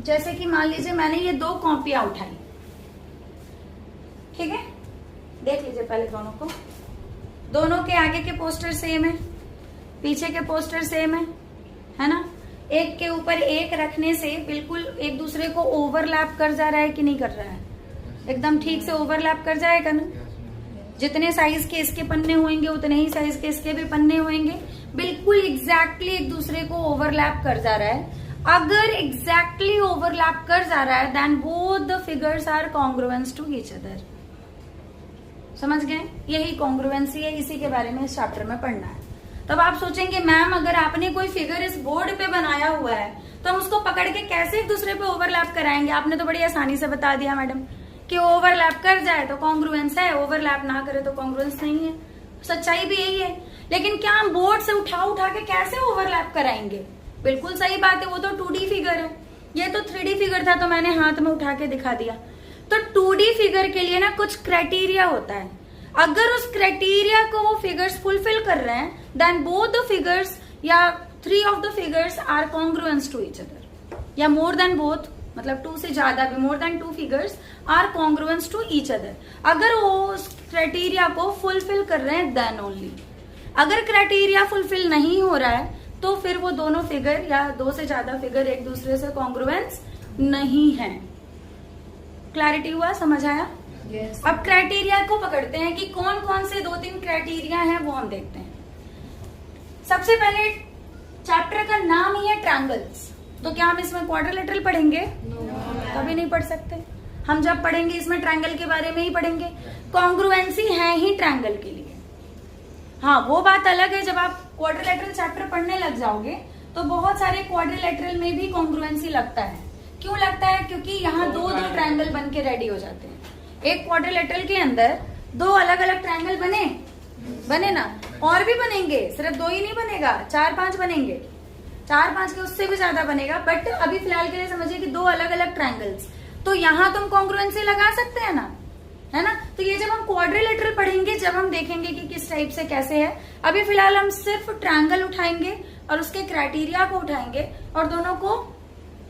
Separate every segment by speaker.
Speaker 1: जैसे कि मान लीजिए मैंने ये 2 कॉपियां उठाई, ठीक है, देख लीजिए पहले दोनों को। दोनों के आगे के पोस्टर सेम है, पीछे के पोस्टर सेम है ना। एक के ऊपर एक रखने से बिल्कुल एक दूसरे को ओवरलैप कर जा रहा है कि नहीं कर रहा है? एकदम ठीक से ओवरलैप कर जाएगा ना। जितने साइज के इसके पन्ने होंगे उतने ही साइज के इसके भी पन्ने होंगे। बिल्कुल एग्जैक्टली एक दूसरे को ओवरलैप कर जा रहा है। अगर एग्जैक्टली ओवरलैप कर जा रहा है then both the figures are congruence to each other. समझ गए? यही कॉन्ग्रुएंसी है, इसी के बारे में इस चैप्टर में पढ़ना है। तब आप सोचेंगे मैम अगर आपने कोई फिगर इस बोर्ड पे बनाया हुआ है तो हम उसको पकड़ के कैसे एक दूसरे पे ओवरलैप कराएंगे? आपने तो बड़ी आसानी से बता दिया मैडम कि ओवरलैप कर जाए तो कॉन्ग्रुएंस है, ओवरलैप ना करे तो कॉन्ग्रुएंस नहीं है। सच्चाई भी यही है। लेकिन क्या हम बोर्ड से उठा के कैसे ओवरलैप कराएंगे? बिल्कुल सही बात है, वो तो 2D फिगर है, ये तो 3D फिगर था तो मैंने हाथ में उठा के दिखा दिया। तो 2D फिगर के लिए ना कुछ क्राइटेरिया होता है। अगर उस क्राइटेरिया को वो फिगर्स फुलफिल कर रहे हैं देन बोथ द फिगर्स या 3 of the figures are congruence to each other, या मोर देन बोथ, मतलब 2 से ज्यादा भी, more than 2 figures are congruence to each other. अगर वो उस क्राइटेरिया को फुलफिल कर रहे हैं देन ओनली। अगर क्राइटेरिया फुलफिल नहीं हो रहा है तो फिर वो दोनों फिगर या 2 से ज्यादा फिगर एक दूसरे से कॉन्ग्रुएंस नहीं है। क्लैरिटी हुआ? समझ आया?
Speaker 2: Yes.
Speaker 1: अब क्राइटेरिया को पकड़ते हैं कि कौन कौन से 2-3 क्राइटेरिया हैं वो हम देखते हैं। सबसे पहले चैप्टर का नाम ही है ट्रायंगल्स, तो क्या हम इसमें क्वाड्रिलेटरल पढ़ेंगे? कभी नहीं पढ़ सकते। हम जब पढ़ेंगे इसमें ट्रायंगल के बारे में ही पढ़ेंगे। कॉन्ग्रुएंसी है ही ट्रायंगल के लिए। हाँ, वो बात अलग है, जब आप क्वाड्रिलेटरल चैप्टर पढ़ने लग जाओगे तो बहुत सारे क्वाड्रिलेटरल में भी कॉन्ग्रुएंसी लगता है। क्यों लगता है? क्योंकि यहाँ 2 ट्रायंगल बन के रेडी हो जाते हैं। एक क्वाड्रिलेटरल के अंदर 2 अलग अलग ट्रायंगल बने ना, और भी बनेंगे, सिर्फ 2 ही नहीं बनेगा, 4-5 बनेंगे, 4-5 के उससे भी ज्यादा बनेगा। बट अभी फिलहाल के लिए समझिए कि 2 अलग अलग ट्रायंगल्स, तो यहाँ तुम कॉन्ग्रुएंसी लगा सकते हैं ना, है ना। तो ये जब हम क्वाड्रिलेटरल पढ़ेंगे, जब हम देखेंगे कि किस टाइप से कैसे है। अभी फिलहाल हम सिर्फ ट्रायंगल उठाएंगे और उसके क्राइटेरिया को उठाएंगे और दोनों को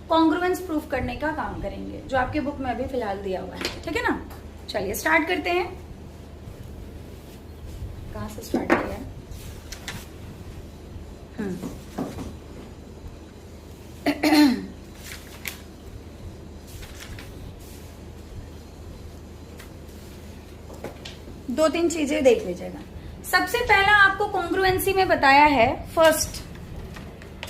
Speaker 1: कॉन्ग्रुएंस प्रूफ करने का काम करेंगे, जो आपके बुक में अभी फिलहाल दिया हुआ है। ठीक है ना? चलिए स्टार्ट करते हैं। कहाँ से स्टार्ट किया है? दो तीन चीजें देख लीजिएगा। सबसे पहला आपको कॉन्ग्रुएंसी में बताया है फर्स्ट